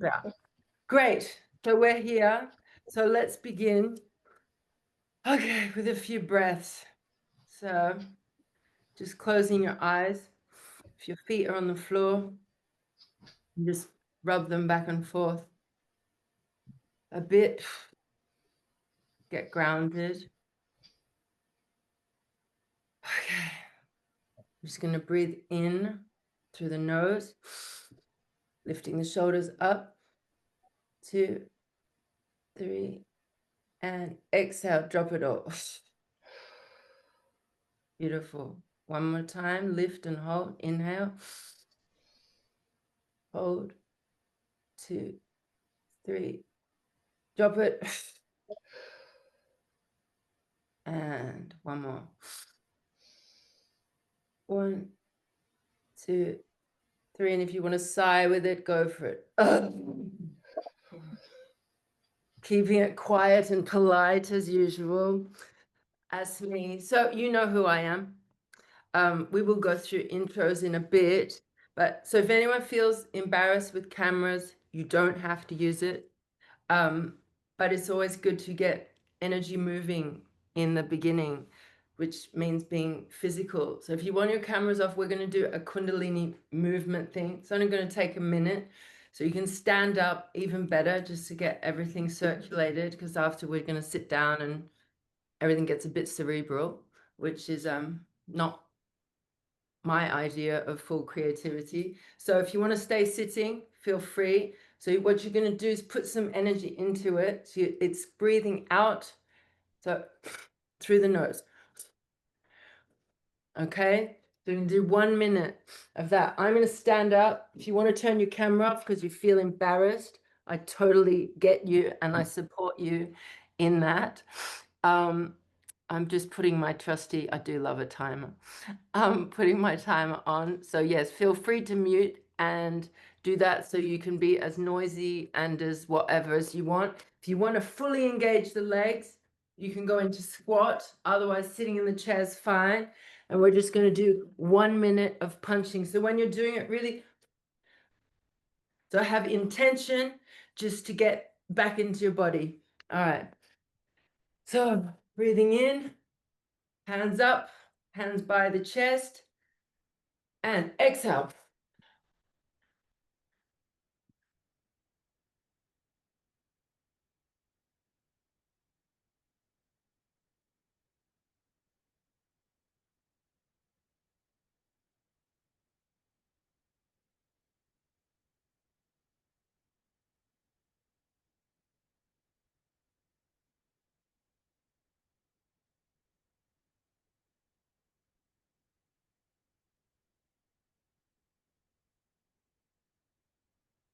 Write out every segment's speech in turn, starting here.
Yeah. Great. So we're here. So let's begin. Okay, with a few breaths. So just closing your eyes. If your feet are on the floor, just rub them back and forth a bit. Get grounded. Okay. I'm just going to breathe in through the nose, lifting the shoulders up. 2, 3, and exhale, drop it off. Beautiful. One more time, lift and hold. Inhale, hold. 2, 3, drop it. And one more. 1, 2, 3. And if you want to sigh with it, go for it. Keeping it quiet and polite as usual. As me. So you know who I am. We will go through intros in a bit. But so if anyone feels embarrassed with cameras, you don't have to use it. But it's always good to get energy moving in the beginning, which means being physical. So if you want your cameras off, we're going to do a Kundalini movement thing. It's only going to take a minute. So you can stand up even better just to get everything circulated, because after we're going to sit down and everything gets a bit cerebral, which is not my idea of full creativity. So if you want to stay sitting, feel free. So what you're going to do is put some energy into it. So it's breathing out, so through the nose. Okay, so you can do 1 minute of that. I'm going to stand up. If you want to turn your camera off because you feel embarrassed, I totally get you and I support you in that. I'm just putting my trusty, I do love a timer. Putting my timer on. So yes, feel free to mute and do that so you can be as noisy and as whatever as you want. If you want to fully engage the legs, you can go into squat. Otherwise, sitting in the chair is fine. And we're just going to do 1 minute of punching. So when you're doing it really, so have intention just to get back into your body. All right. So breathing in, hands up, hands by the chest, and exhale.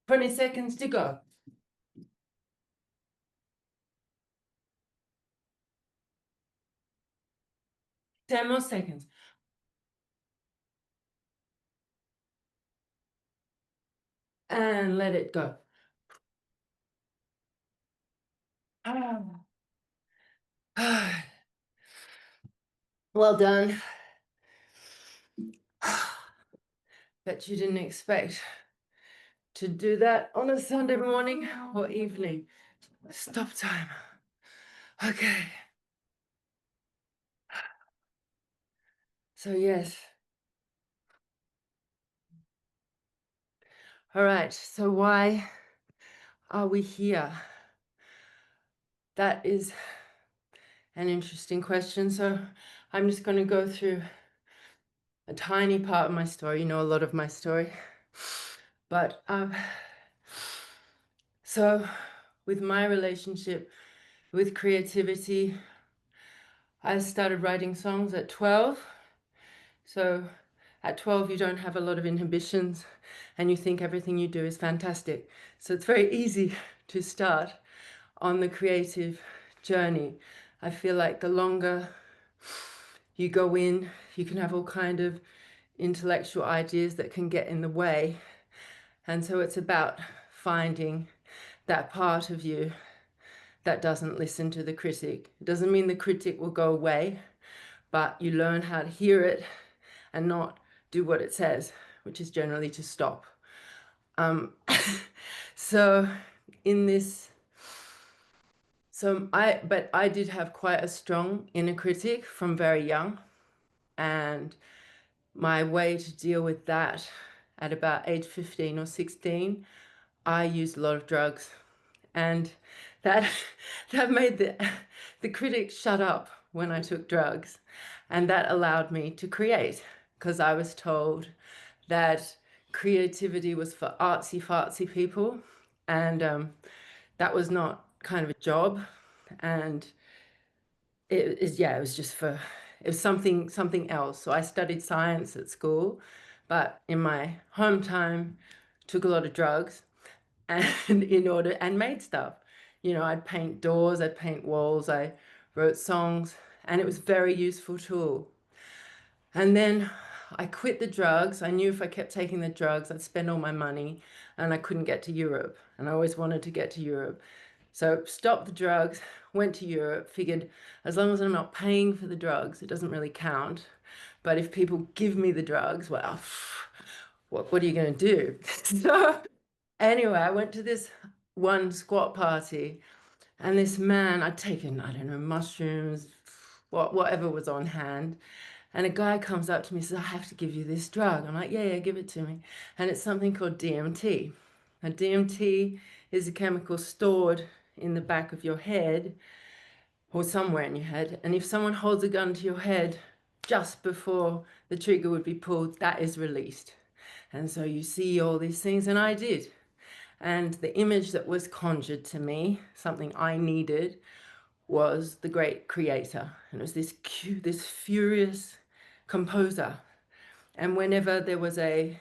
Twenty seconds to go. 10 more seconds. And let it go. Well done. Bet you didn't expect to do that on a Sunday morning or evening. Stop time. Okay. So yes. All right. So why are we here? That is an interesting question. So I'm just going to go through a tiny part of my story. You know a lot of my story. But so with my relationship with creativity, I started writing songs at 12. So at 12, you don't have a lot of inhibitions and you think everything you do is fantastic. So it's very easy to start on the creative journey. I feel like the longer you go in, you can have all kind of intellectual ideas that can get in the way. And so it's about finding that part of you that doesn't listen to the critic. It doesn't mean the critic will go away, but you learn how to hear it and not do what it says, which is generally to stop. So in this, but I did have quite a strong inner critic from very young. And my way to deal with that at about age 15 or 16, I used a lot of drugs. And that that made the critic shut up when I took drugs. And that allowed me to create, because I was told that creativity was for artsy fartsy people, and that was not kind of a job. And it was just for, it was something else. So I studied science at school, but in my home time took a lot of drugs and and made stuff. I'd paint doors, I'd paint walls, I wrote songs, and it was a very useful tool. And then I quit the drugs. I knew if I kept taking the drugs, I'd spend all my money and I couldn't get to Europe. And I always wanted to get to Europe. So stopped the drugs, went to Europe, figured as long as I'm not paying for the drugs, it doesn't really count. But if people give me the drugs, well, what are you going to do? So anyway, I went to this one squat party, and this man, I'd taken, I don't know, mushrooms, whatever was on hand. And a guy comes up to me and says, I have to give you this drug. I'm like, yeah, give it to me. And it's something called DMT. Now, DMT is a chemical stored in the back of your head or somewhere in your head. And if someone holds a gun to your head just before the trigger would be pulled, that is released. And so you see all these things, and I did. And the image that was conjured to me, something I needed, was the great creator. And it was this furious composer. And whenever there was a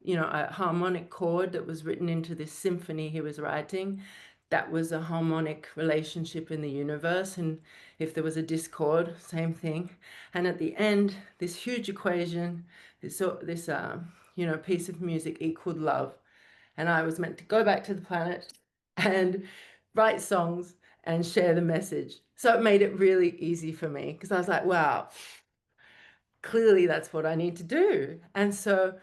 harmonic chord that was written into this symphony he was writing, that was a harmonic relationship in the universe. And if there was a discord, same thing. And at the end, this huge equation, this piece of music equaled love. And I was meant to go back to the planet and write songs and share the message. So it made it really easy for me, because I was like, wow, clearly that's what I need to do. And so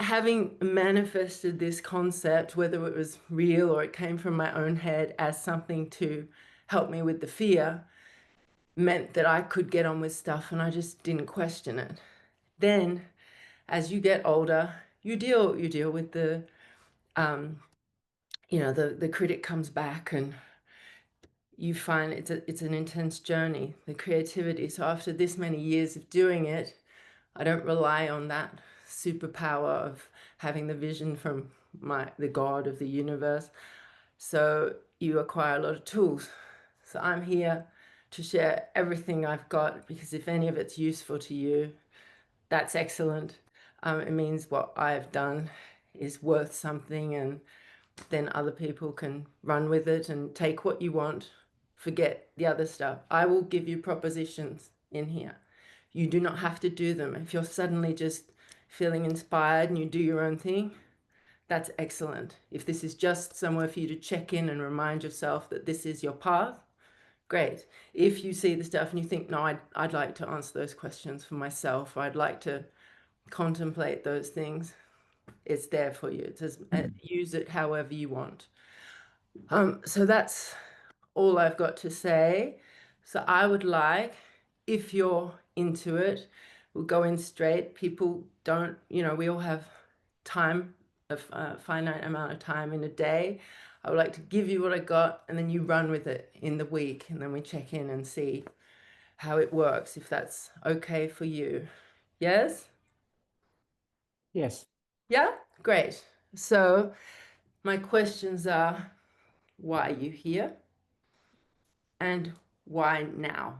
having manifested this concept, whether it was real or it came from my own head as something to help me with the fear, meant that I could get on with stuff and I just didn't question it. Then as you get older, you deal with the the critic comes back, and you find it's an intense journey, the creativity. So after this many years of doing it, I don't rely on that superpower of having the vision from the God of the universe. So you acquire a lot of tools. So I'm here to share everything I've got, because if any of it's useful to you, that's excellent. It means what I've done is worth something, and then other people can run with it and take what you want, forget the other stuff. I will give you propositions in here. You do not have to do them. If you're suddenly just feeling inspired and you do your own thing, that's excellent. If this is just somewhere for you to check in and remind yourself that this is your path, great. If you see the stuff and you think, no, I'd like to answer those questions for myself, or I'd like to contemplate those things, it's there for you. Use it however you want. So that's all I've got to say. So I would like, if you're into it, we'll go in straight. People don't, we all have time, a finite amount of time in a day. I would like to give you what I got, and then you run with it in the week, and then we check in and see how it works, if that's okay for you. Yes? Yes. Yeah? Great. So my questions are, why are you here? And why now?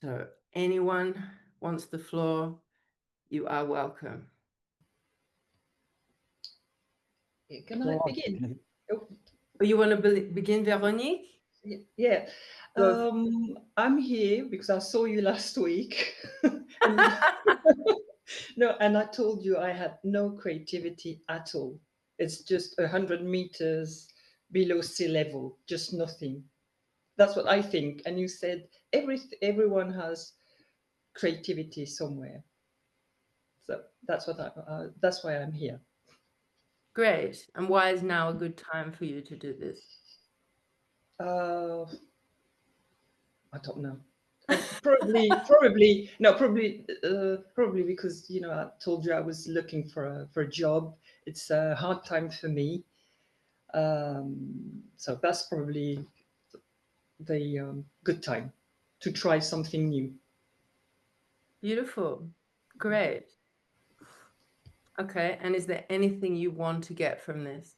So anyone wants the floor, you are welcome. Can I begin? Oh, you want to begin, Veronique? Yeah. I'm here because I saw you last week. No, and I told you I had no creativity at all. It's just 100 meters below sea level, just nothing. That's what I think. And you said everyone has creativity somewhere. So that's what that's why I'm here. Great. And why is now a good time for you to do this? I don't know. Probably because I told you I was looking for a job. It's a hard time for me, so that's probably the good time to try something new. Beautiful. Great. Okay. And is there anything you want to get from this?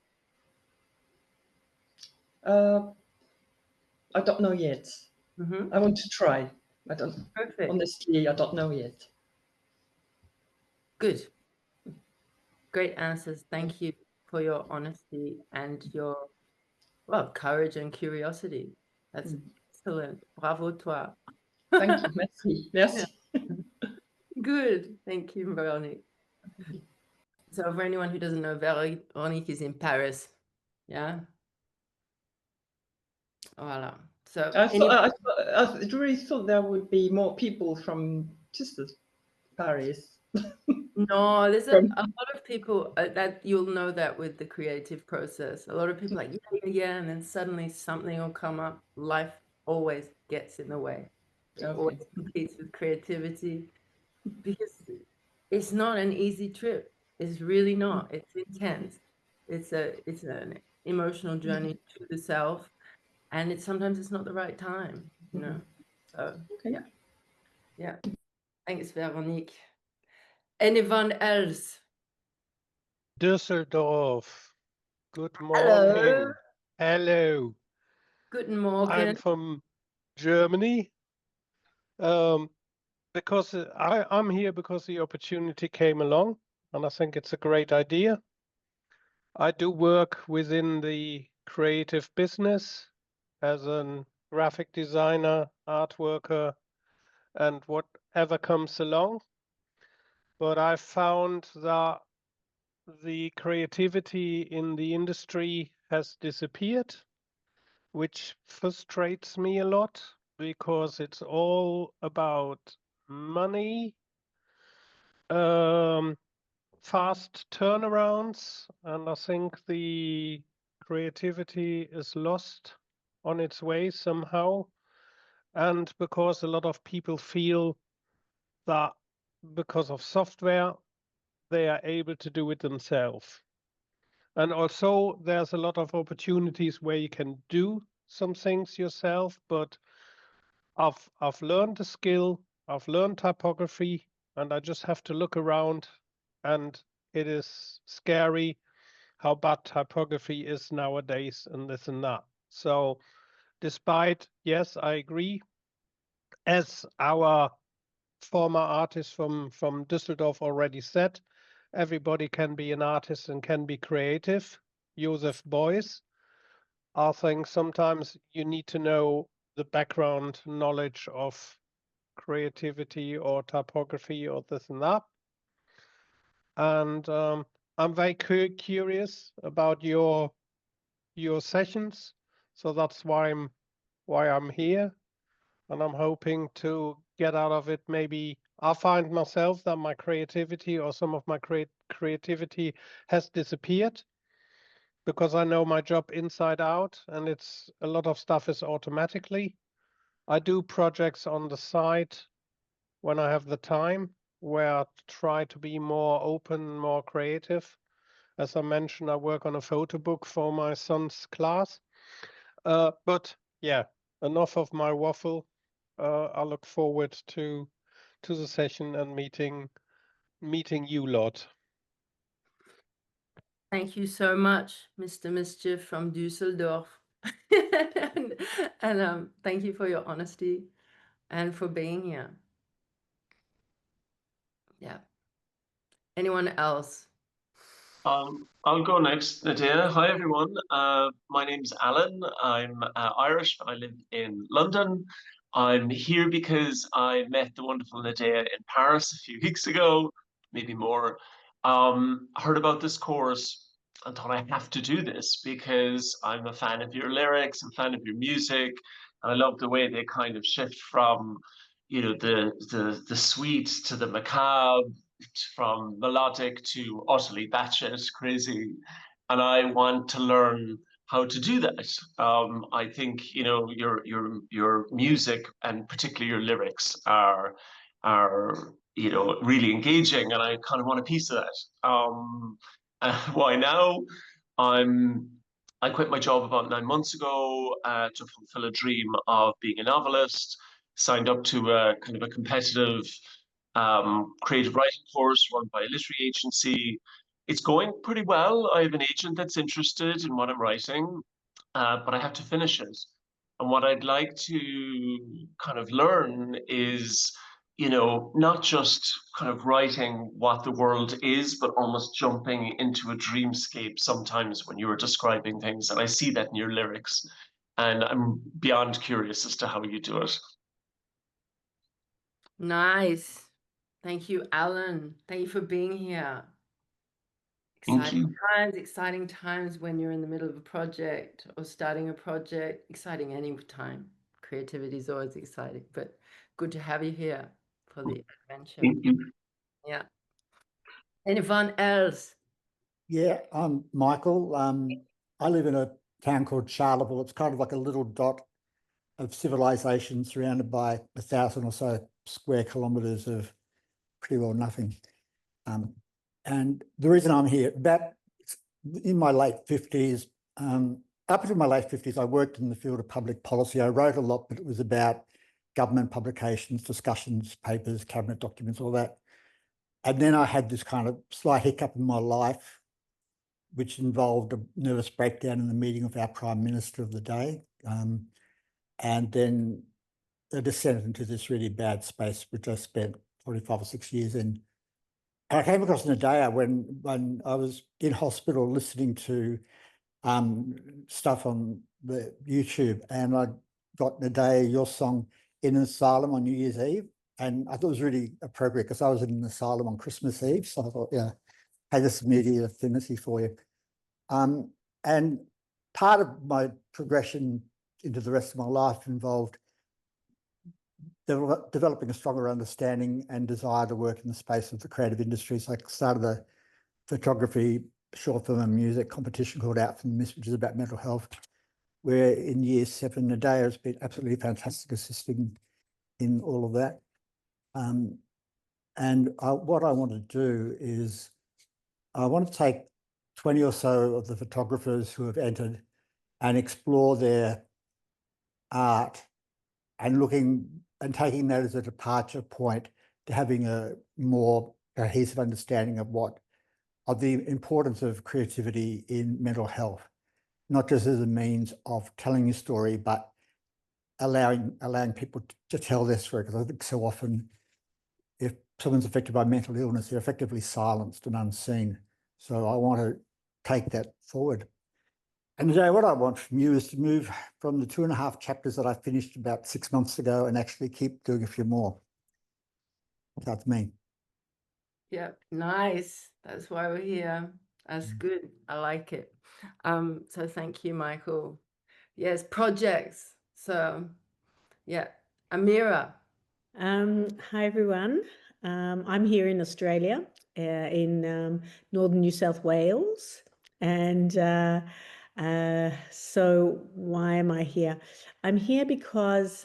I don't know yet. Mm-hmm. I want to try. Perfect. Honestly, I don't know yet. Good. Great answers. Thank you for your honesty and your, well, courage and curiosity. That's excellent. Bravo toi. Thank you. Merci. Merci. Good. Thank you, Veronique. So for anyone who doesn't know, Veronique is in Paris. Yeah. Voilà. So I really thought there would be more people from just Paris. no, there's a From lot of people that you'll know that with the creative process. A lot of people are like, yeah, and then suddenly something will come up. Life always gets in the way. It always okay. competes with creativity because it's not an easy trip. It's really not. It's intense. It's an emotional journey to the self, and sometimes it's not the right time, you know. So Okay. yeah. Thanks, Veronique. Anyone else? Düsseldorf. Good Hello. morning. Hello. Guten I'm Morgen. from Germany. Because I'm here because the opportunity came along, and I think it's a great idea. I do work within the creative business as a graphic designer, art worker, and whatever comes along. But I found that the creativity in the industry has disappeared, which frustrates me a lot because it's all about money, fast turnarounds, and I think the creativity is lost on its way somehow. And because a lot of people feel that because of software, they are able to do it themselves. And also, there's a lot of opportunities where you can do some things yourself, but I've learned the skill, I've learned typography, and I just have to look around, and it is scary how bad typography is nowadays and this and that. So despite, yes, I agree, as our former artist from Düsseldorf already said, everybody can be an artist and can be creative. Joseph Beuys. I think sometimes you need to know the background knowledge of creativity or typography or this and that. And I'm very curious about your sessions, so that's why I'm here, and I'm hoping to get out of it. Maybe I find myself that my creativity or some of my creativity has disappeared because I know my job inside out, and it's a lot of stuff is automatically. I do projects on the side when I have the time, where I try to be more open, more creative. As I mentioned, I work on a photo book for my son's class. But yeah, enough of my waffle. I look forward to the session and meeting you lot. Thank you so much, Mr. Mischief from Düsseldorf. and thank you for your honesty and for being here. Yeah. Anyone else? I'll go next, Nadeah. Hi, everyone. My name's Alan. I'm Irish. I live in London. I'm here because I met the wonderful Nadeah in Paris a few weeks ago, maybe more. Heard about this course and thought I have to do this because I'm a fan of your lyrics, I'm a fan of your music, and I love the way they kind of shift from, the sweet to the macabre, from melodic to utterly batshit crazy, and I want to learn how to do that. I think your music and particularly your lyrics are really engaging, and I kind of want a piece of that. Why now? I'm I quit my job about 9 months ago to fulfill a dream of being a novelist. Signed up to a kind of a competitive creative writing course run by a literary agency. It's going pretty well. I have an agent that's interested in what I'm writing, but I have to finish it. And what I'd like to kind of learn is, not just kind of writing what the world is, but almost jumping into a dreamscape sometimes when you were describing things. And I see that in your lyrics. And I'm beyond curious as to how you do it. Nice. Thank you, Alan. Thank you for being here. Thank you. Exciting times when you're in the middle of a project or starting a project. Exciting any time. Creativity is always exciting, but good to have you here for the adventure. Thank you. Yeah. Anyone else? Yeah, I'm Michael. I live in a town called Charleville. It's kind of like a little dot of civilization surrounded by 1,000 or so square kilometres of pretty well nothing. And the reason I'm here, in my late 50s, up until my late 50s, I worked in the field of public policy. I wrote a lot, but it was about government publications, discussions, papers, cabinet documents, all that. And then I had this kind of slight hiccup in my life, which involved a nervous breakdown in the meeting of our Prime Minister of the day. And then I descended into this really bad space, which I spent 45 or 6 years in. And I came across Nadeah when I was in hospital listening to stuff on the YouTube, and I got Nadeah, your song, in an asylum on New Year's Eve. And I thought it was really appropriate because I was in an asylum on Christmas Eve. So I thought, yeah, I had this immediate affinity for you. And part of my progression into the rest of my life involved developing a stronger understanding and desire to work in the space of the creative industries. I started a photography, short film and music competition called Out from the Mist, which is about mental health, where in year 7, Nadeah has been absolutely fantastic assisting in all of that. What I want to do is I want to take 20 or so of the photographers who have entered and explore their art and taking that as a departure point to having a more cohesive understanding of the importance of creativity in mental health, not just as a means of telling your story, but allowing people to tell their story. Because I think so often, if someone's affected by mental illness, they're effectively silenced and unseen. So I want to take that forward. And today, what I want from you is to move from the 2.5 chapters that I finished about 6 months ago and actually keep doing a few more. That's me. Yeah, nice. That's why we're here. That's good. I like it. So thank you, Michael. Yes, projects. So yeah, Amira. Hi, everyone. I'm here in Australia, in northern New South Wales. And so why am I here? I'm here because,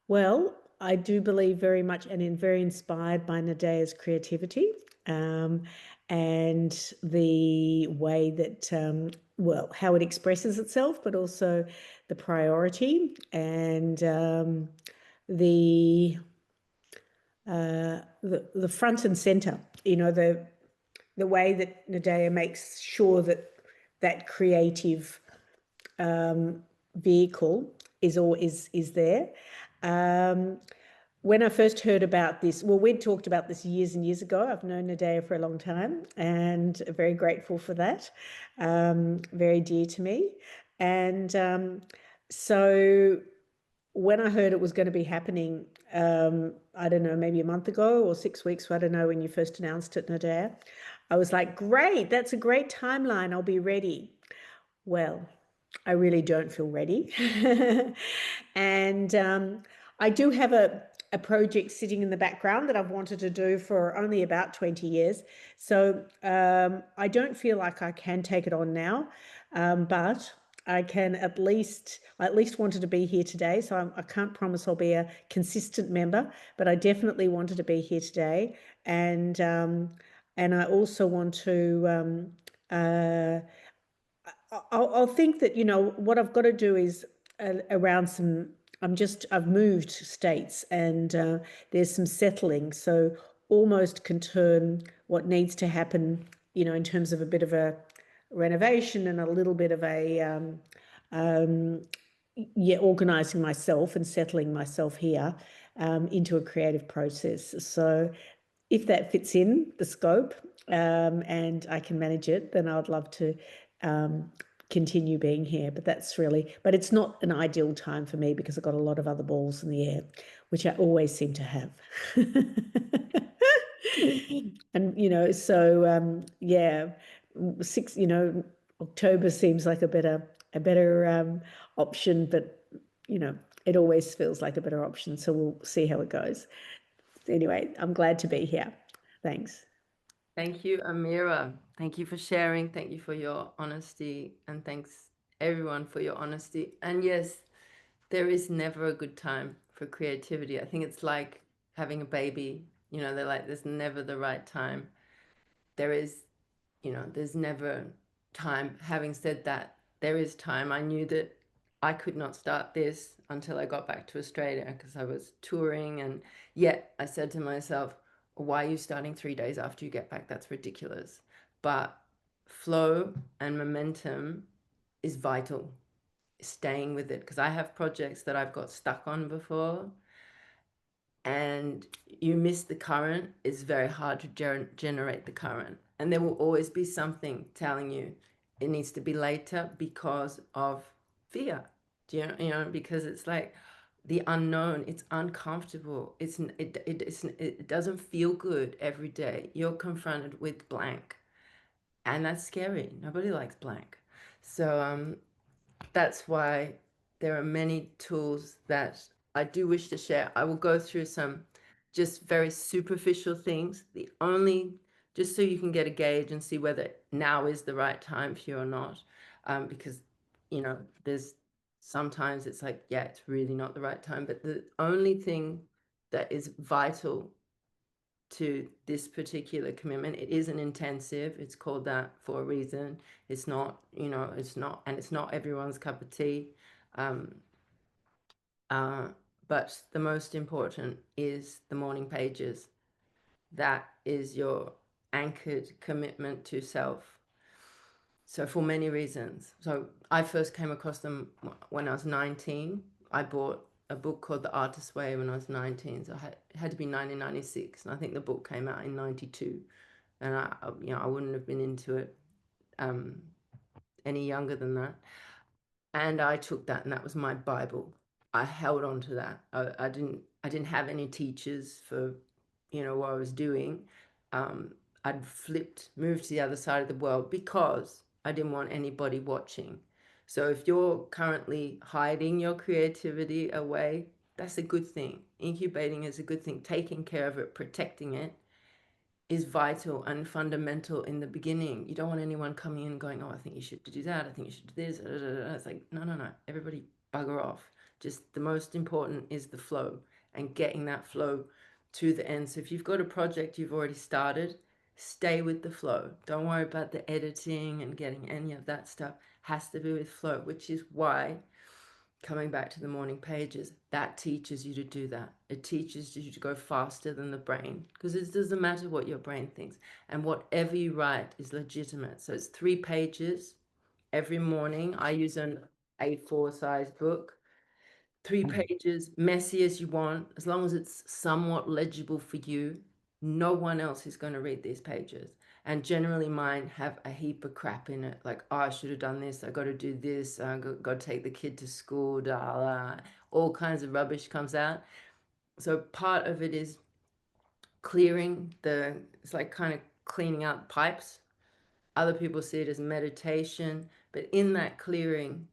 well, I do believe very much and very inspired by Nadeah's creativity and the way that, well, how it expresses itself, but also the priority and the front and center, the way that Nadeah makes sure that creative vehicle is there. When I first heard about this, well, we'd talked about this years and years ago. I've known Nadeah for a long time and very grateful for that. Very dear to me. And so when I heard it was going to be happening, I don't know, maybe a month ago or 6 weeks, I don't know, when you first announced it, Nadeah, I was like, great, that's a great timeline. I'll be ready. Well, I really don't feel ready. And I do have a project sitting in the background that I've wanted to do for only about 20 years. So I don't feel like I can take it on now, but I at least wanted to be here today. So I can't promise I'll be a consistent member, but I definitely wanted to be here today. And I also want to, I'll think that, what I've got to do is around some, I've moved states, and there's some settling. So almost can turn what needs to happen, in terms of a bit of a renovation and a little bit of a, organising myself and settling myself here into a creative process. So if that fits in the scope and I can manage it, then I'd love to continue being here. But it's not an ideal time for me because I've got a lot of other balls in the air, which I always seem to have. And, so yeah, October seems like a better option, but, it always feels like a better option. So we'll see how it goes. Anyway, I'm glad to be here. Thanks. Thank you, Amira. Thank you for sharing. Thank you for your honesty. And thanks, everyone, for your honesty. And yes, there is never a good time for creativity. I think it's like having a baby. They're like, there's never the right time. There's never time. Having said that, there is time. I knew that I could not start this until I got back to Australia because I was touring. And yet I said to myself, why are you starting 3 days after you get back? That's ridiculous. But flow and momentum is vital. Staying with it, because I have projects that I've got stuck on before, and you miss the current. It's very hard to generate the current, and there will always be something telling you it needs to be later because of fear. Because it's like the unknown. It's uncomfortable. It doesn't feel good every day. You're confronted with blank, and that's scary. Nobody likes blank. So that's why there are many tools that I do wish to share. I will go through some just very superficial things. Just so you can get a gauge and see whether now is the right time for you or not. Because, there's sometimes it's like, yeah, it's really not the right time. But the only thing that is vital to this particular commitment, it is an intensive. It's called that for a reason. It's not, and it's not everyone's cup of tea. But the most important is the morning pages. That is your anchored commitment to self. So for many reasons. So I first came across them when I was 19. I bought a book called The Artist's Way when I was 19. So it had to be 1996. And I think the book came out in 92. And I wouldn't have been into it any younger than that. And I took that, and that was my Bible. I held on to that. I didn't have any teachers for, what I was doing. I'd moved to the other side of the world because I didn't want anybody watching. So if you're currently hiding your creativity away, that's a good thing. Incubating is a good thing. Taking care of it, protecting it is vital and fundamental in the beginning. You don't want anyone coming in and going, oh, I think you should do that. I think you should do this. It's like, no. Everybody bugger off. Just the most important is the flow and getting that flow to the end. So if you've got a project you've already started, stay with the flow. Don't worry about the editing and getting any of that stuff. Has to be with flow, which is why, coming back to the morning pages, that teaches you to do that. It teaches you to go faster than the brain, because it doesn't matter what your brain thinks, and whatever you write is legitimate. So it's 3 pages every morning. I use an A4 size book. 3 pages, messy as you want, as long as it's somewhat legible for you. No one else is going to read these pages. And generally mine have a heap of crap in it, like, oh, I should have done this, I got to do this, I got to take the kid to school, all kinds of rubbish comes out. So part of it is clearing it's like kind of cleaning out pipes. Other people see it as meditation, but in that clearing,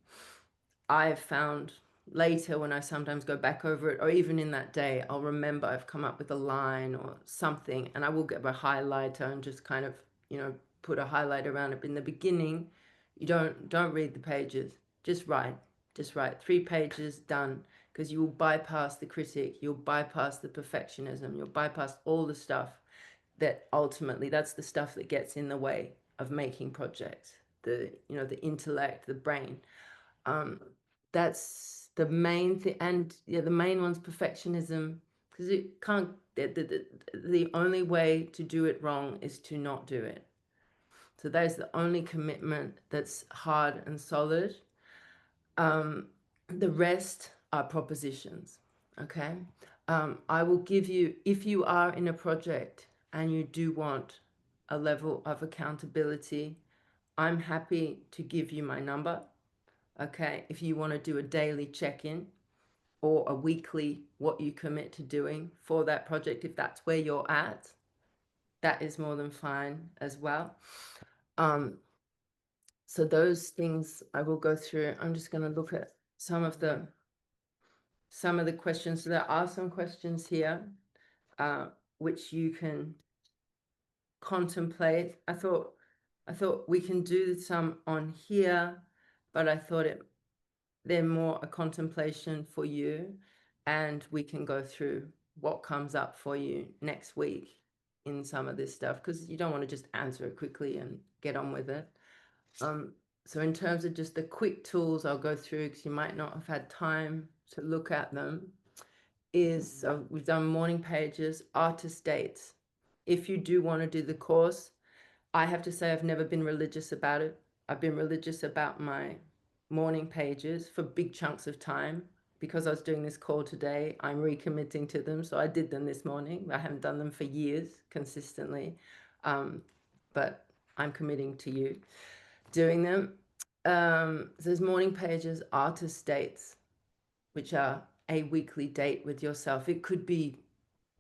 I have found later when I sometimes go back over it, or even in that day, I'll remember I've come up with a line or something, and I will get my highlighter and just kind of, you know, put a highlight around it. But in the beginning, you don't read the pages. Just write. 3 pages, done. Because you will bypass the critic, you'll bypass the perfectionism, you'll bypass all the stuff that ultimately, that's the stuff that gets in the way of making projects. The, you know, the intellect, the brain. That's the main thing. And yeah, the main one's perfectionism, because it can't, the only way to do it wrong is to not do it. So that is the only commitment that's hard and solid. The rest are propositions. Okay. I will give you, if you are in a project and you do want a level of accountability, I'm happy to give you my number. Okay. If you want to do a daily check-in or a weekly, what you commit to doing for that project, if that's where you're at, that is more than fine as well. So those things I will go through. I'm just going to look at some of the questions. So there are some questions here, which you can contemplate. I thought we can do some on here, but I thought they're more a contemplation for you, and we can go through what comes up for you next week in some of this stuff, because you don't want to just answer it quickly and get on with it. So in terms of just the quick tools I'll go through, because you might not have had time to look at them, is we've done morning pages, artist dates. If you do want to do the course, I have to say I've never been religious about it. I've been religious about my morning pages for big chunks of time. Because I was doing this call today, I'm recommitting to them. So I did them this morning. I haven't done them for years consistently, but I'm committing to you doing them. There's morning pages, artist dates, which are a weekly date with yourself. It could be,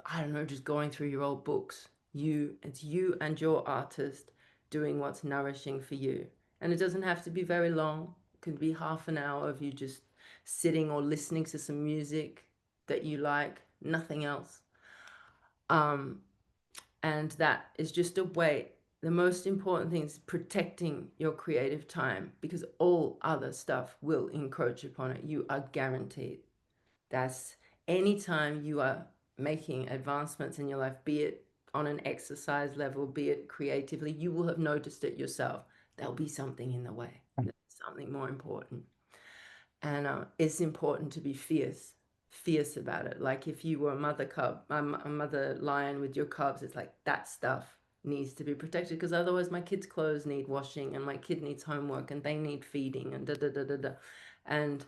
I don't know, just going through your old books. It's you and your artist doing what's nourishing for you. And it doesn't have to be very long. It could be half an hour of you just sitting or listening to some music that you like, nothing else. And that is just a way. The most important thing is protecting your creative time, because all other stuff will encroach upon it. You are guaranteed. That's anytime you are making advancements in your life, be it on an exercise level, be it creatively, you will have noticed it yourself. There'll be something in the way, something more important. And it's important to be fierce about it. Like if you were a mother cub, a mother lion with your cubs, it's like that stuff needs to be protected, because otherwise my kids' clothes need washing and my kid needs homework and they need feeding and da da da da da. And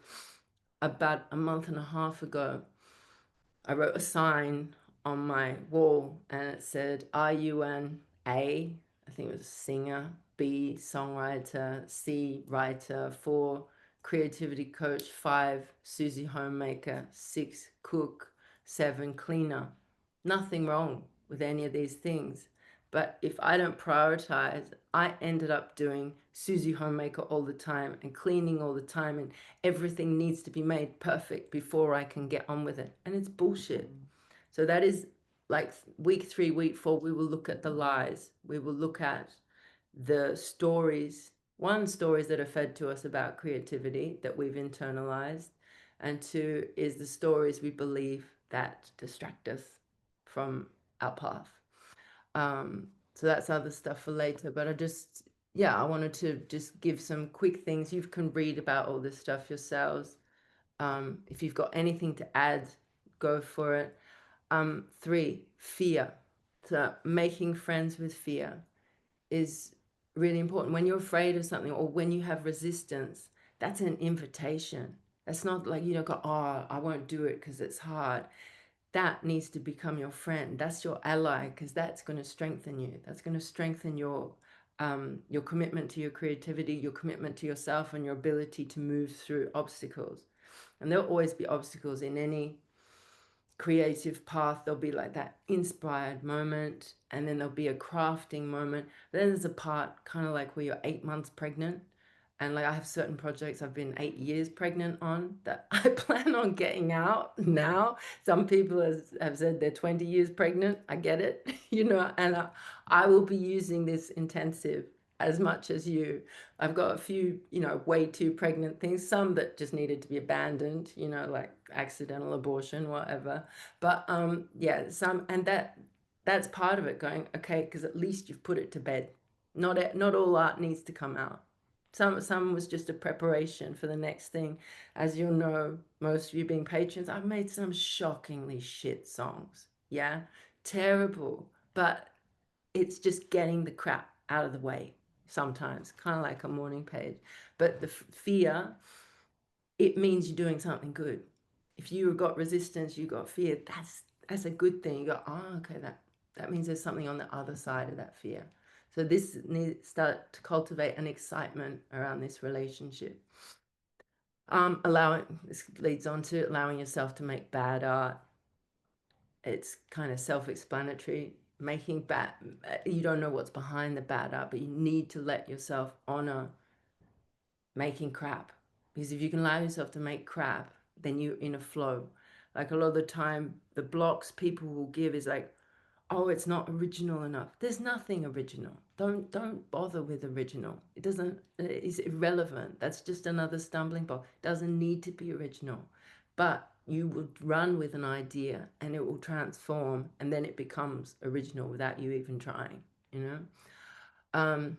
about a month and a half ago, I wrote a sign on my wall and it said, are you an A? I think it was singer, B, songwriter, C, writer, 4, creativity coach, 5, Susie homemaker, 6, cook, 7, cleaner. Nothing wrong with any of these things. But if I don't prioritize, I ended up doing Susie homemaker all the time and cleaning all the time, and everything needs to be made perfect before I can get on with it. And it's bullshit. So that is like week 3, week 4, we will look at the lies. We will look at the stories. One, stories that are fed to us about creativity that we've internalized. And 2 is the stories we believe that distract us from our path. So that's other stuff for later. But I wanted to just give some quick things. You can read about all this stuff yourselves. If you've got anything to add, go for it. 3, fear. So making friends with fear is really important. When you're afraid of something or when you have resistance, that's an invitation. That's not like, go, oh, I won't do it because it's hard. That needs to become your friend. That's your ally, because that's going to strengthen you. That's going to strengthen your commitment to your creativity, your commitment to yourself, and your ability to move through obstacles. And there'll always be obstacles in any creative path. There'll be like that inspired moment, and then there'll be a crafting moment. Then there's a part kind of like where you're 8 months pregnant, And like I have certain projects I've been 8 years pregnant on that I plan on getting out now. Some people have said they're 20 years pregnant. I get it, you know, and I will be using this intensive as much as you. I've got a few, you know, way too pregnant things, some that just needed to be abandoned, you know, like accidental abortion, whatever. But yeah, some, and that's part of it, going, okay, because at least you've put it to bed. Not all art needs to come out. Some was just a preparation for the next thing. As you'll know, most of you being patrons, I've made some shockingly shit songs. Yeah, terrible. But it's just getting the crap out of the way sometimes, kind of like a morning page. But the fear, it means you're doing something good. If you've got resistance, you've got fear, that's a good thing. You go, oh, okay, that means there's something on the other side of that fear. So this needs start to cultivate an excitement around this relationship. This leads on to allowing yourself to make bad art. It's kind of self-explanatory. Making bad, you don't know what's behind the bad art, but you need to let yourself honor making crap. Because if you can allow yourself to make crap, then you're in a flow. Like a lot of the time, the blocks people will give is like, oh, it's not original enough. There's nothing original. Don't bother with original. It's irrelevant. That's just another stumbling block. It doesn't need to be original. But you would run with an idea and it will transform, and then it becomes original without you even trying, you know?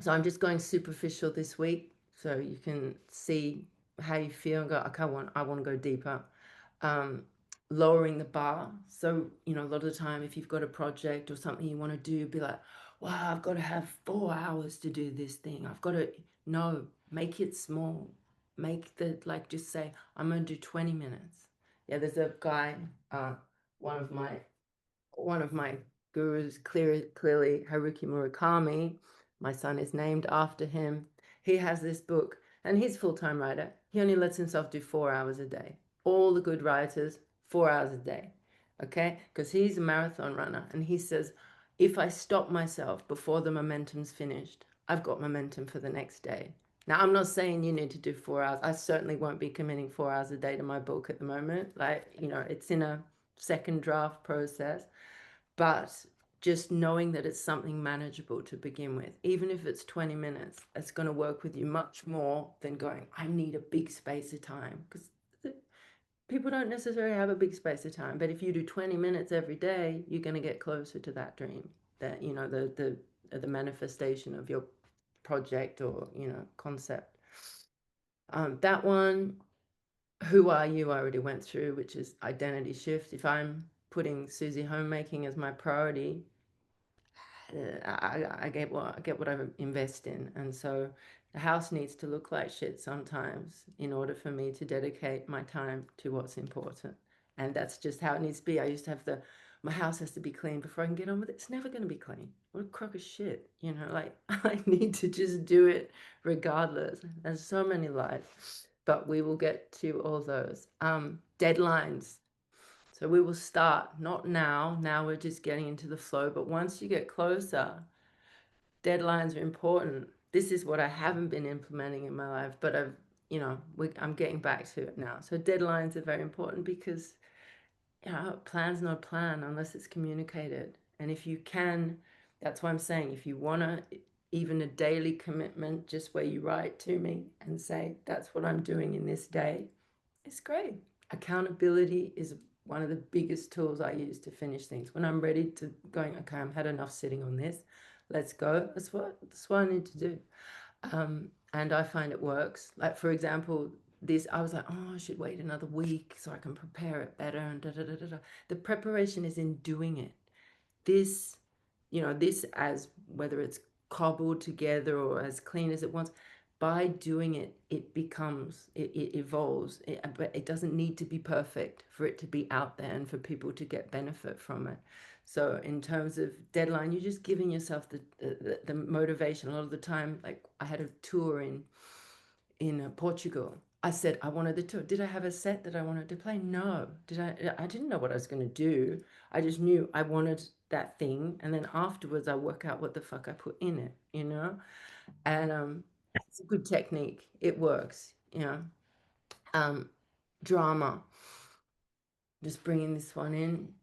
So I'm just going superficial this week so you can see how you feel and go, okay, I want to go deeper. Lowering the bar. So, you know, a lot of the time if you've got a project or something you want to do, be like, wow, I've got to have 4 hours to do this thing. No, make it small. Like just say, I'm going to do 20 minutes. Yeah, there's a guy, one of my gurus, clearly Haruki Murakami. My son is named after him. He has this book, and he's a full-time writer. He only lets himself do 4 hours a day. All the good writers, 4 hours a day, okay? Because he's a marathon runner, and he says, if I stop myself before the momentum's finished, I've got momentum for the next day. Now, I'm not saying you need to do 4 hours. I certainly won't be committing 4 hours a day to my book at the moment. Like, you know, it's in a second draft process. But just knowing that it's something manageable to begin with, even if it's 20 minutes, it's going to work with you much more than going, I need a big space of time. Because people don't necessarily have a big space of time. But if you do 20 minutes every day, you're going to get closer to that dream, that, you know, the manifestation of your project or, you know, concept. That one, who are you? I already went through, which is identity shift. If I'm putting Susie homemaking as my priority, I get what I invest in, and so the house needs to look like shit sometimes in order for me to dedicate my time to what's important, and that's just how it needs to be. I used to have my house has to be clean before I can get on with it. It's never going to be clean. What a crock of shit, you know. Like I need to just do it regardless. There's so many lives, but we will get to all those deadlines. So we will start, not now. Now we're just getting into the flow. But once you get closer, deadlines are important. This is what I haven't been implementing in my life, but I'm getting back to it now. So deadlines are very important because, you know, plan's not a plan unless it's communicated. And if you can, that's why I'm saying, if you want to, even a daily commitment, just where you write to me and say, that's what I'm doing in this day, it's great. Accountability is one of the biggest tools I use to finish things. When I'm ready to going, okay, I've had enough sitting on this, let's go. That's what I need to do. And I find it works. Like for example, I was like, oh, I should wait another week so I can prepare it better and da da da da da. The preparation is in doing it. This, you know, this as whether it's cobbled together or as clean as it wants, by doing it, it evolves, but it doesn't need to be perfect for it to be out there and for people to get benefit from it. So in terms of deadline, you're just giving yourself the motivation. A lot of the time, like I had a tour in Portugal. I said I wanted the tour. Did I have a set that I wanted to play? No. I didn't know what I was going to do. I just knew I wanted that thing, and then afterwards I work out what the fuck I put in it, you know. And It's a good technique. It works, you know. Drama. Just bringing this one in.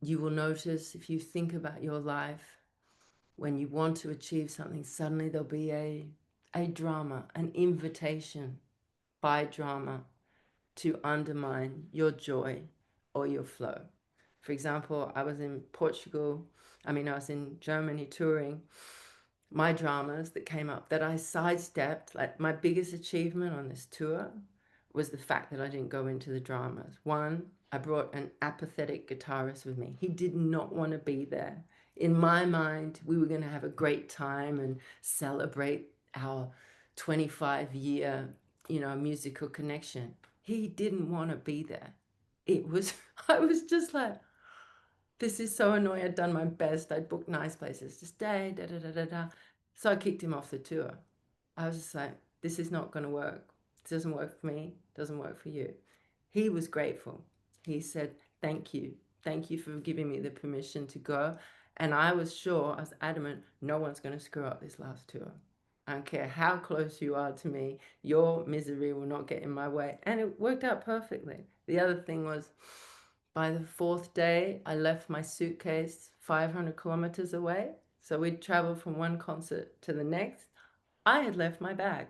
You will notice if you think about your life, when you want to achieve something, suddenly there'll be a drama, an invitation by drama to undermine your joy or your flow. For example, I was in Germany touring. My dramas that came up that I sidestepped, like my biggest achievement on this tour was the fact that I didn't go into the dramas. One, I brought an apathetic guitarist with me. He did not want to be there. In my mind, we were going to have a great time and celebrate our 25-year, musical connection. He didn't want to be there. I was just like, this is so annoying. I'd done my best. I'd booked nice places to stay, da da da da da. So I kicked him off the tour. I was just like, this is not going to work. It doesn't work for me. It doesn't work for you. He was grateful. He said, thank you. Thank you for giving me the permission to go. And I was adamant, no one's going to screw up this last tour. I don't care how close you are to me, your misery will not get in my way. And it worked out perfectly. The other thing was, by the fourth day, I left my suitcase 500 kilometers away. So we'd traveled from one concert to the next. I had left my bag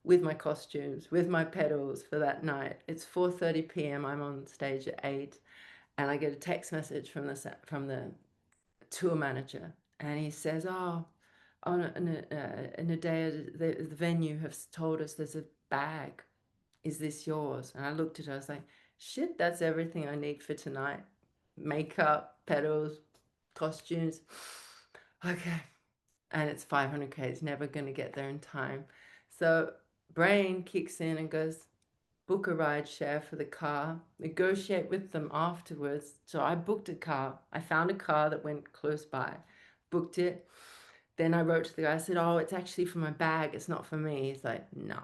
with my costumes, with my pedals for that night. It's 4:30 p.m. I'm on stage at 8, and I get a text message from the tour manager, and he says, Nadeah, the venue has told us there's a bag. Is this yours? And I looked at her, I was like, shit, that's everything I need for tonight. Makeup, pedals, costumes. Okay. And it's 500K. It's never going to get there in time. So brain kicks in and goes, book a ride share for the car, negotiate with them afterwards. So I booked a car. I found a car that went close by, booked it. Then I wrote to the guy, I said, oh, it's actually for my bag. It's not for me. He's like, no,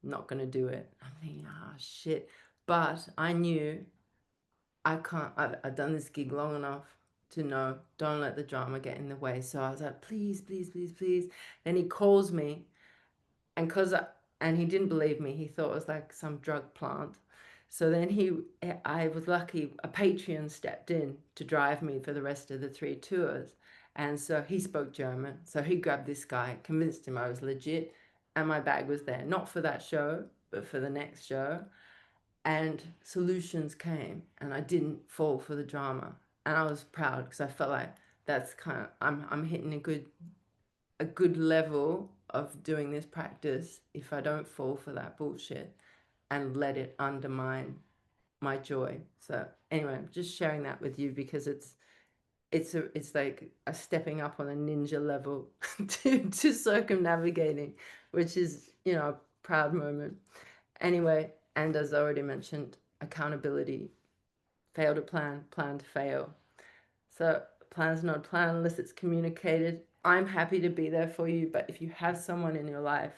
not going to do it. I'm thinking, shit. But I knew I can't, I've done this gig long enough to know, don't let the drama get in the way. So I was like, please, please, please, please. Then he calls me, and and he didn't believe me. He thought it was like some drug plant. So then I was lucky, a Patreon stepped in to drive me for the rest of the 3 tours. And so he spoke German. So he grabbed this guy, convinced him I was legit, and my bag was there. Not for that show, but for the next show. And solutions came, and I didn't fall for the drama. And I was proud because I felt like that's kind of, I'm hitting a good level of doing this practice if I don't fall for that bullshit and let it undermine my joy. So anyway, I'm just sharing that with you because it's like a stepping up on a ninja level to circumnavigating, which is, a proud moment. Anyway, and as I already mentioned, accountability. Fail to plan, plan to fail. So plan's not a plan unless it's communicated. I'm happy to be there for you, but if you have someone in your life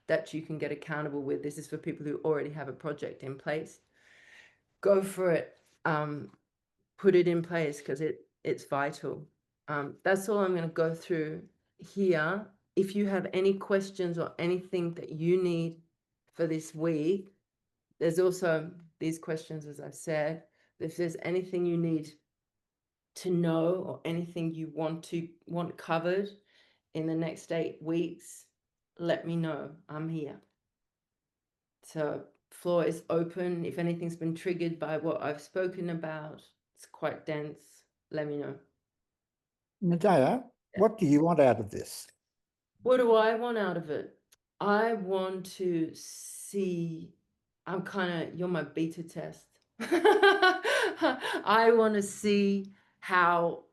that you can get accountable with, this is for people who already have a project in place, go for it. Put it in place because it's vital. That's all I'm going to go through here. If you have any questions or anything that you need for this week, there's also these questions, as I said. If there's anything you need to know or anything you want covered in the next 8 weeks, let me know. I'm here. So floor is open. If anything's been triggered by what I've spoken about, it's quite dense, let me know. Nadeah, what do you want out of this? What do I want out of it? I want to see, you're my beta test. I want to see how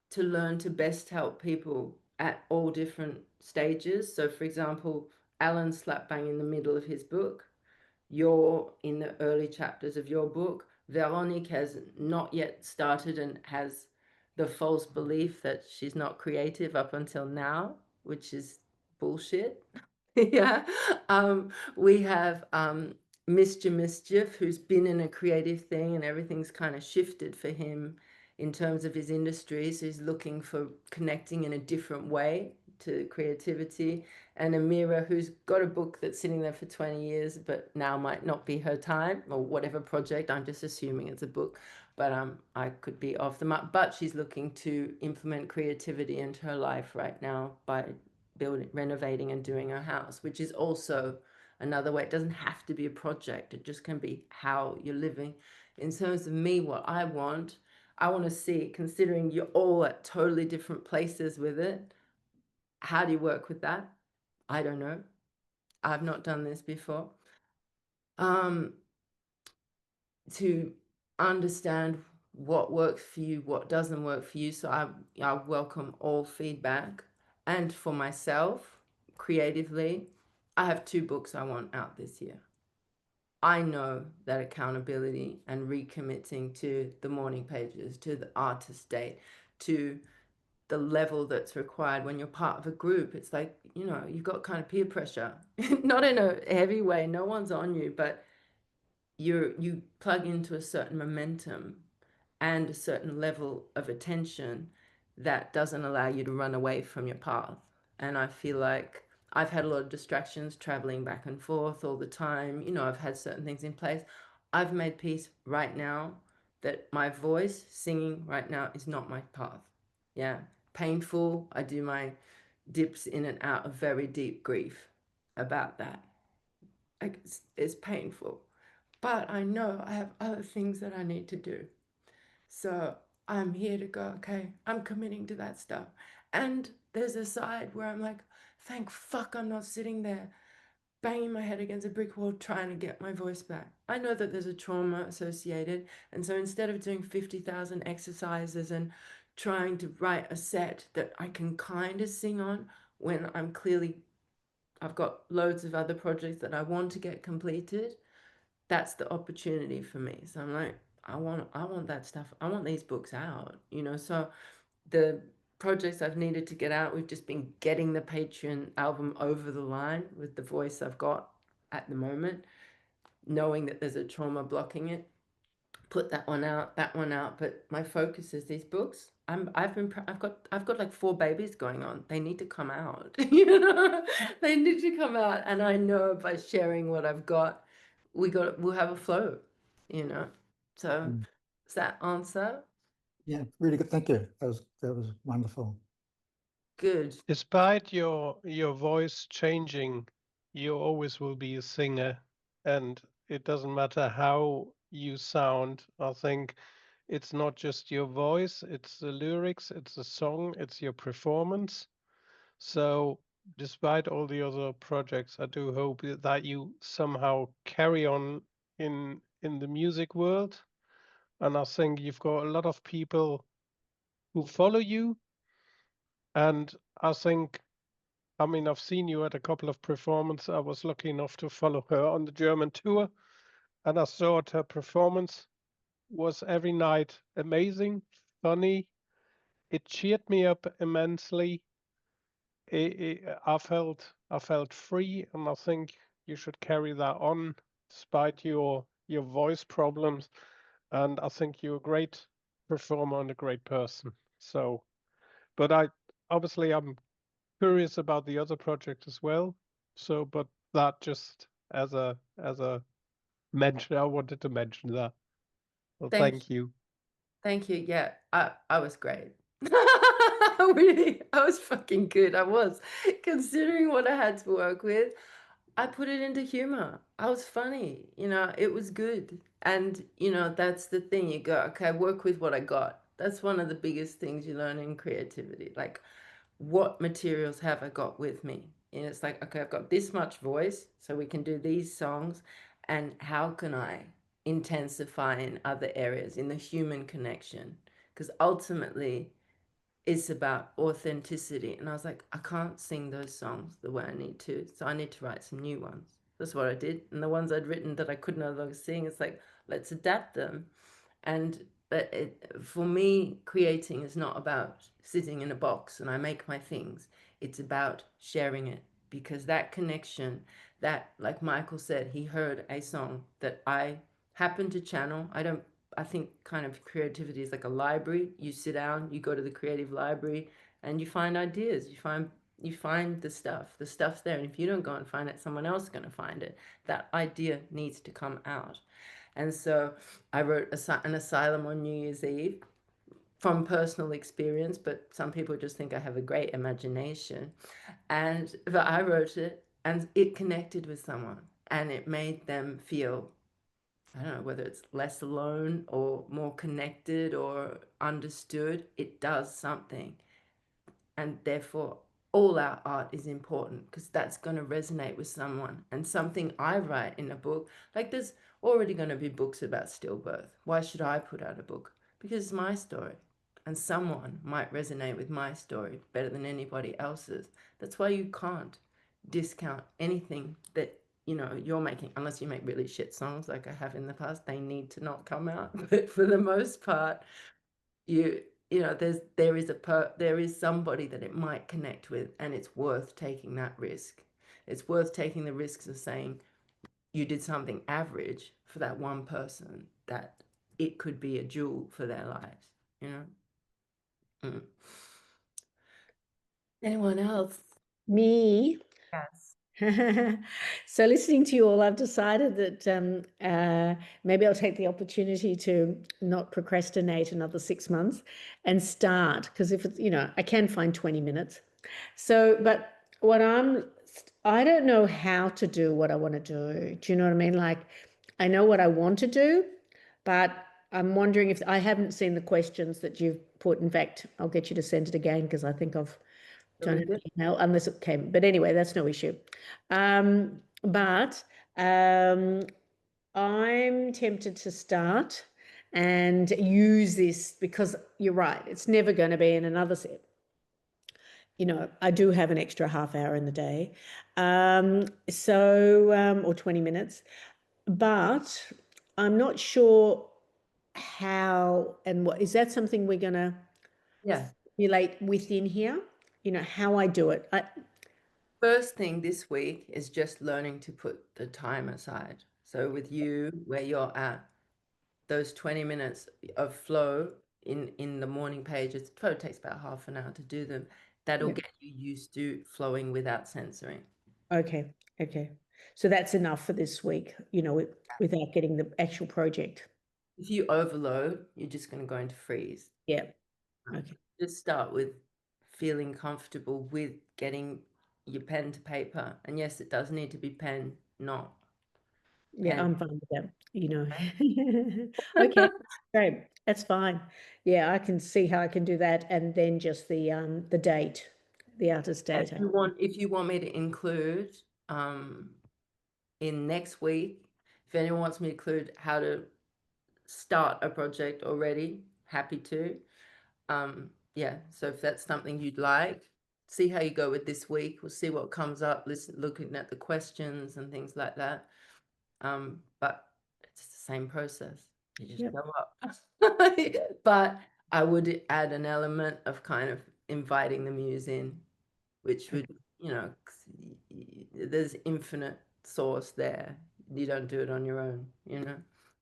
to learn to best help people at all different stages. So for example, Alan's slap bang in the middle of his book. You're in the early chapters of your book. Veronique has not yet started and has the false belief that she's not creative up until now, which is bullshit. Yeah. We have Mr. Mischief, who's been in a creative thing and everything's kind of shifted for him in terms of his industries. He's looking for connecting in a different way to creativity, and Amira, who's got a book that's sitting there for 20 years, but now might not be her time, or whatever project. I'm just assuming it's a book, but I could be off the mark. But she's looking to implement creativity into her life right now by building, renovating, and doing her house, which is also another way. It doesn't have to be a project. It just can be how you're living. In terms of me, what I want to see, considering you're all at totally different places with it, how do you work with that? I don't know. I've not done this before. To understand what works for you, what doesn't work for you. So I welcome all feedback. And for myself, creatively, I have 2 books I want out this year. I know that accountability and recommitting to the morning pages, to the artist date, to the level that's required when you're part of a group. It's like, you know, you've got kind of peer pressure, not in a heavy way. No one's on you, but you plug into a certain momentum and a certain level of attention that doesn't allow you to run away from your path. And I feel like I've had a lot of distractions traveling back and forth all the time. You know, I've had certain things in place. I've made peace right now that my voice singing right now is not my path. Yeah. Painful. I do my dips in and out of very deep grief about that. Like, it's painful. But I know I have other things that I need to do. So I'm here to go, okay, I'm committing to that stuff. And there's a side where I'm like, thank fuck I'm not sitting there banging my head against a brick wall trying to get my voice back. I know that there's a trauma associated. And so instead of doing 50,000 exercises and trying to write a set that I can kind of sing on when I've got loads of other projects that I want to get completed, that's the opportunity for me. So I'm like, I want that stuff. I want these books out, you know. So the projects I've needed to get out, we've just been getting the Patreon album over the line with the voice I've got at the moment, knowing that there's a trauma blocking it. Put that one out, but my focus is these books. I've got like 4 babies going on. They need to come out. You know, they need to come out, and I know by sharing what I've got, we'll have a flow, you know. So does that answer? Yeah, really good. Thank you. That was wonderful. Good. Despite your voice changing, you always will be a singer, and it doesn't matter how you sound. I think it's not just your voice, it's the lyrics, it's the song, it's your performance. So despite all the other projects, I do hope that you somehow carry on in the music world. And I think you've got a lot of people who follow you. And I think, I mean, I've seen you at a couple of performances. I was lucky enough to follow her on the German tour, and I saw her performance was every night amazing, funny. It cheered me up immensely. I felt free, and I think you should carry that on despite your voice problems. And I think you're a great performer and a great person. So, but I'm curious about the other project as well. So, but that just as a mention, I wanted to mention that. Well, thank you. Thank you. Yeah, I was great. Really, I was fucking good. I was. Considering what I had to work with, I put it into humor. I was funny, you know, it was good. And, you know, that's the thing. You go, okay, work with what I got. That's one of the biggest things you learn in creativity. Like, what materials have I got with me? And it's like, okay, I've got this much voice, so we can do these songs. And how can I intensify in other areas, in the human connection? Because ultimately, it's about authenticity. And I was like, I can't sing those songs the way I need to. So I need to write some new ones. That's what I did. And the ones I'd written that I could no longer sing, it's like, let's adapt them. And but for me, creating is not about sitting in a box and I make my things. It's about sharing it, because that connection, that, like Michael said, he heard a song that I happened to channel. I think kind of creativity is like a library. You sit down, you go to the creative library, and you find ideas. You find, You find the stuff's there. And if you don't go and find it, someone else is going to find it. That idea needs to come out. And so I wrote an asylum on New Year's Eve from personal experience, but some people just think I have a great imagination. But I wrote it and it connected with someone and it made them feel, I don't know whether it's less alone or more connected or understood. It does something. And therefore, all our art is important because that's going to resonate with someone. And something I write in a book, like there's already going to be books about stillbirth. Why should I put out a book? Because it's my story. And someone might resonate with my story better than anybody else's. That's why you can't discount anything that you're making, unless you make really shit songs like I have in the past. They need to not come out. But for the most part, there is somebody that it might connect with, and it's worth taking that risk. It's worth taking the risks of saying you did something average for that one person, that it could be a jewel for their lives. Anyone else? Me. Yes. So listening to you all, I've decided that maybe I'll take the opportunity to not procrastinate another 6 months and start, because if it's, I can find 20 minutes. So, but I don't know how to do what I want to do. Do you know what I mean? Like, I know what I want to do, but I'm wondering if I haven't seen the questions that you've put. In fact, I'll get you to send it again because I think I've don't have the email unless it came. But anyway, that's no issue. But I'm tempted to start and use this because you're right. It's never going to be in another set. I do have an extra half hour in the day. Or 20 minutes, but I'm not sure how and what. Is that something we're going to relate within here? How I do it. First thing this week is just learning to put the time aside. So with you, where you're at, those 20 minutes of flow in the morning pages, flow takes about half an hour to do them. That'll get you used to flowing without censoring. Okay. So that's enough for this week, without getting the actual project. If you overload, you're just going to go into freeze. Yeah. Okay. Just start with feeling comfortable with getting your pen to paper. And yes, it does need to be pen, not Yeah, pen. I'm fine with that, Okay, great. That's fine. Yeah, I can see how I can do that. And then just the date, the artist date. If you want me to include in next week, if anyone wants me to include how to start a project already, happy to. Yeah, so if that's something you'd like, see how you go with this week. We'll see what comes up, looking at the questions and things like that. But it's the same process. You just go up. But I would add an element of kind of inviting the muse in, which would, there's infinite source there. You don't do it on your own,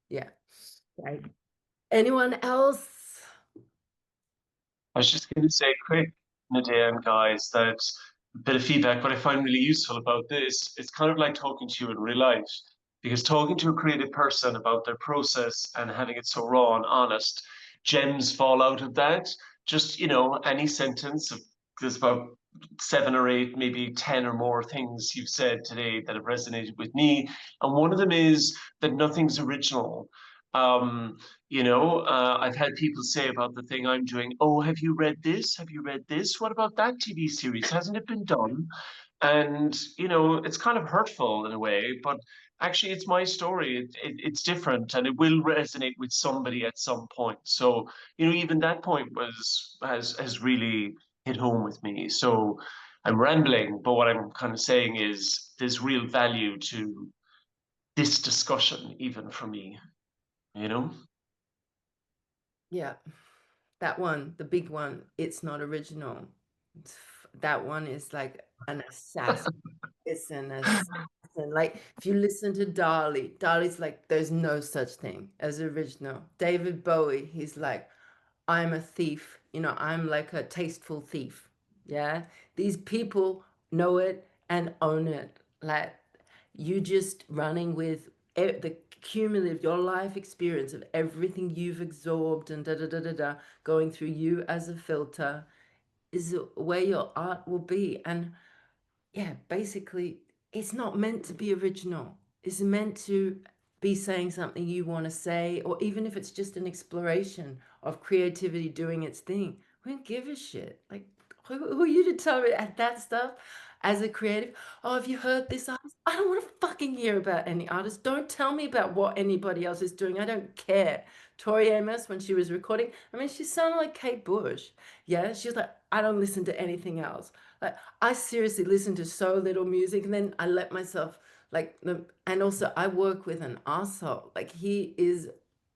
Yeah. Right. Anyone else? I was just going to say quick, Nadeah and guys, that a bit of feedback, what I find really useful about this, it's kind of like talking to you in real life, because talking to a creative person about their process and having it so raw and honest, gems fall out of that. Just, any sentence of, there's about 7 or 8, maybe 10 or more things you've said today that have resonated with me. And one of them is that nothing's original. I've had people say about the thing I'm doing, oh, have you read this? Have you read this? What about that TV series? Hasn't it been done? And, it's kind of hurtful in a way, but actually it's my story. It's different and it will resonate with somebody at some point. So, even that point has really hit home with me. So I'm rambling, but what I'm kind of saying is there's real value to this discussion, even for me, Yeah, that one, the big one, it's not original. That one is like an assassin. It's an assassin. Like if you listen to Dali's like, there's no such thing as original. David Bowie, he's like, I'm a thief. I'm like a tasteful thief. Yeah, these people know it and own it. Like, you just running with the cumulative, your life experience of everything you've absorbed and da da da da da, going through you as a filter is where your art will be. And yeah, basically, it's not meant to be original. It's meant to be saying something you want to say, or even if it's just an exploration of creativity doing its thing. We don't give a shit. Like, who are you to tell me that stuff as a creative? Oh, have you heard this artist? I don't want to fucking hear about any artist. Don't tell me about what anybody else is doing. I don't care. Tori Amos, when she was recording, I mean, she sounded like Kate Bush. Yeah, she was like, I don't listen to anything else. Like, I seriously listen to so little music, and then I let myself and also I work with an asshole. Like, he is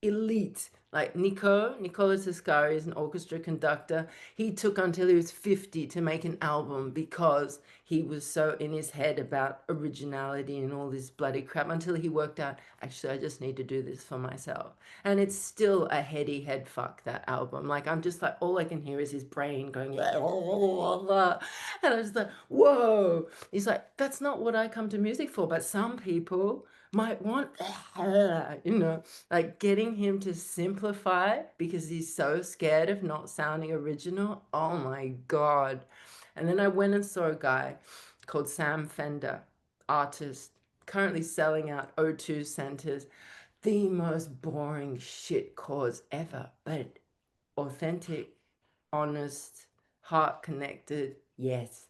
elite. Like Nicola Tascari is an orchestra conductor. He took until he was 50 to make an album because he was so in his head about originality and all this bloody crap, until he worked out, actually, I just need to do this for myself. And it's still a heady head fuck, that album. Like, I'm just like, all I can hear is his brain going, blah, blah, blah. And I was like, whoa. He's like, that's not what I come to music for, but some people might want, you know, like getting him to simplify because he's so scared of not sounding original. Oh my God. And then I went and saw a guy called Sam Fender, artist, currently selling out O2 centers, the most boring shit chords ever, but authentic, honest, heart connected. Yes,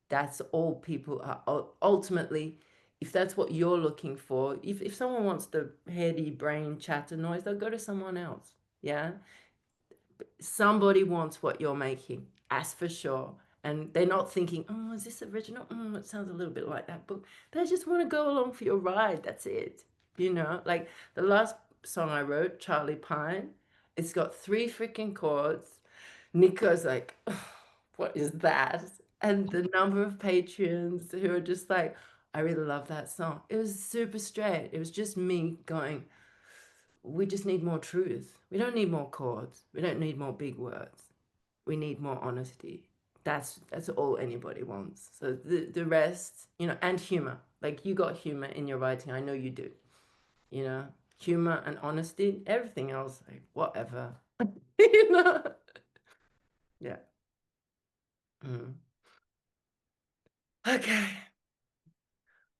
that's all people are ultimately. If that's what you're looking for, if someone wants the heady brain chatter noise, they'll go to someone else. Yeah, somebody wants what you're making, as for sure. And they're not thinking, oh, is this original? It sounds a little bit like that book. They just want to go along for your ride. That's it. You know, like the last song I wrote, Charlie Pine, it's got 3 freaking chords. Nico's like, oh, what is that? And the number of patrons who are just like, I really love that song. It was super straight. It was just me going, we just need more truth. We don't need more chords. We don't need more big words. We need more honesty. That's all anybody wants. So the rest, you know, and humor. Like, you got humor in your writing. I know you do. You know, humor and honesty. Everything else, like, whatever. You know. Yeah. Mm. Okay.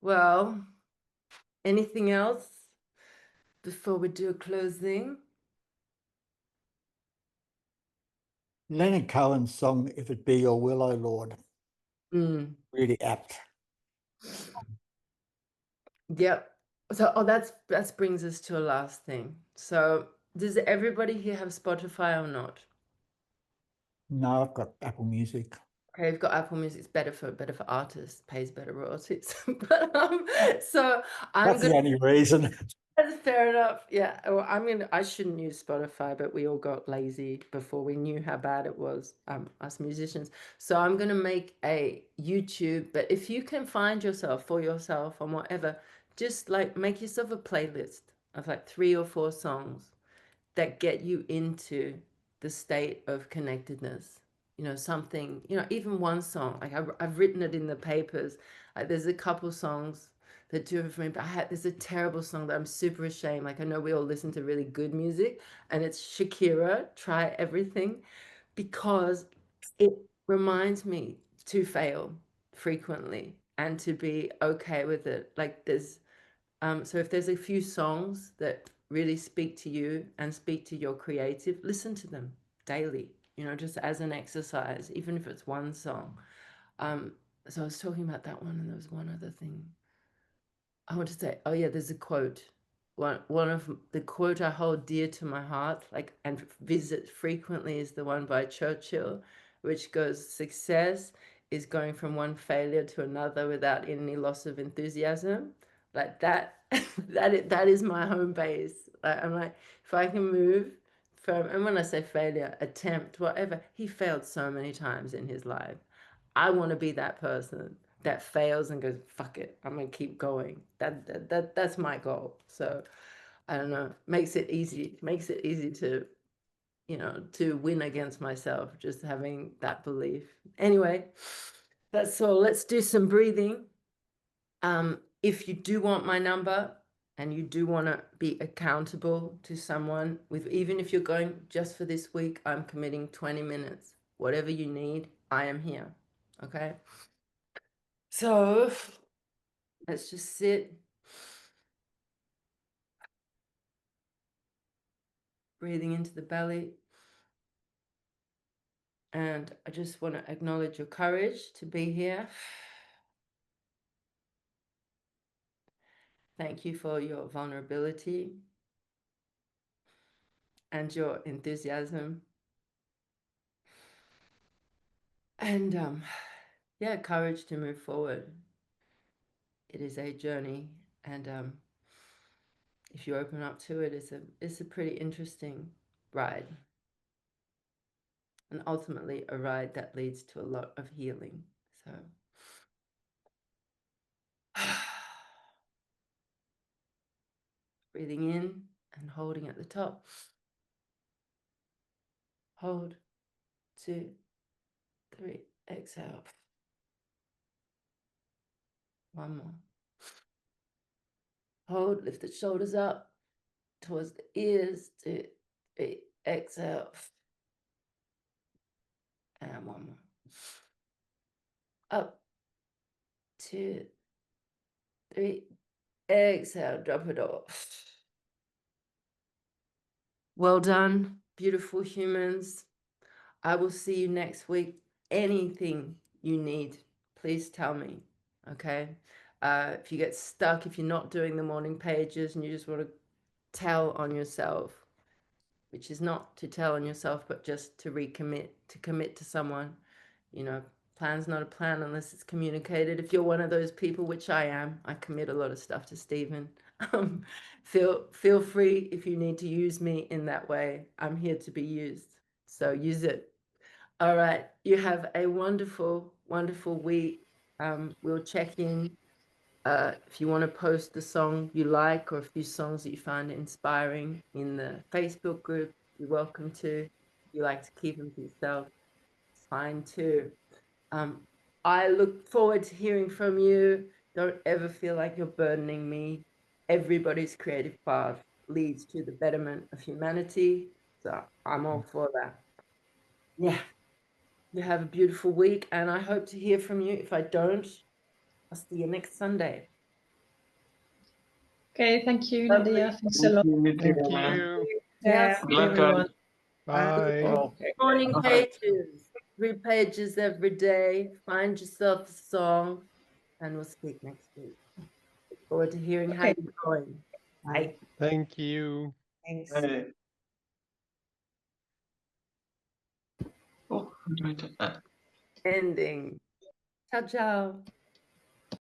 Well, anything else before we do a closing? Leonard Cohen's song, If It Be Your Will, O Lord, Mm. really apt. Yep. So, that brings us to a last thing. So, does everybody here have Spotify or not? No, I've got Apple Music. Okay, you've got Apple Music. It's better for artists, pays better royalties. But so I'm That's the gonna. only reason. That's fair enough. Yeah. Well, I shouldn't use Spotify, but we all got lazy before we knew how bad it was, us musicians. So I'm gonna make a YouTube, but if you can find yourself for yourself on whatever, just like make yourself a playlist of like 3 or 4 songs that get you into the state of connectedness. You know, something, you know, even one song, like I've written it in the papers. Like, there's a couple songs that do it for me, but there's a terrible song that I'm super ashamed. Like, I know we all listen to really good music, and it's Shakira, Try Everything, because it reminds me to fail frequently and to be okay with it. Like, so if there's a few songs that really speak to you and speak to your creative, listen to them daily, you know, just as an exercise, even if it's one song. So I was talking about that one, and there was one other thing I want to say. Oh yeah, there's a quote. One of the quote I hold dear to my heart, like, and visit frequently, is the one by Churchill, which goes, "Success is going from one failure to another without any loss of enthusiasm." Like that, that is my home base. Like, I'm like, if I can move from, and when I say failure, attempt, whatever, he failed so many times in his life. I want to be that person that fails and goes, fuck it, I'm gonna keep going. That's my goal. So I don't know, makes it easy to you know, to win against myself, just having that belief. Anyway, that's all. Let's do some breathing. If you do want my number and you do want to be accountable to someone, with even if you're going just for this week, I'm committing 20 minutes. Whatever you need, I am here. Okay? So let's just sit. Breathing into the belly. And I just want to acknowledge your courage to be here. Thank you for your vulnerability and your enthusiasm. And yeah, courage to move forward. It is a journey, and if you open up to it, it's a pretty interesting ride. And ultimately a ride that leads to a lot of healing. So breathing in and holding at the top. Hold, 2, 3, exhale. One more. Hold, lift the shoulders up towards the ears, 2, 3, exhale. And one more. Up, 2, 3, exhale, drop it off. Well done, beautiful humans. I will see you next week. Anything you need, please tell me, okay? If you get stuck, if you're not doing the morning pages and you just want to tell on yourself, which is not to tell on yourself, but just to recommit, to commit to someone, you know, plan's not a plan unless it's communicated. If you're one of those people, which I am, I commit a lot of stuff to Stephen. Feel free if you need to use me in that way. I'm here to be used. So use it. All right. You have a wonderful, wonderful week. We'll check in. If you want to post the song you like or a few songs that you find inspiring in the Facebook group, you're welcome to. If you like to keep them to yourself, it's fine too. I look forward to hearing from you. Don't ever feel like you're burdening me. Everybody's creative path leads to the betterment of humanity. So I'm all for that. Yeah. You have a beautiful week, and I hope to hear from you. If I don't, I'll see you next Sunday. Okay, thank you, Lovely. Nadeah. Thanks a lot. Thank you. Yes. Good luck, guys. Bye. Morning pages, 3 pages every day. Find yourself a song, and we'll speak next week. Look forward to hearing how Okay. you're going. Bye. Thank you. Thanks. Hey. Oh, I'm trying to. Ending. Ciao, ciao.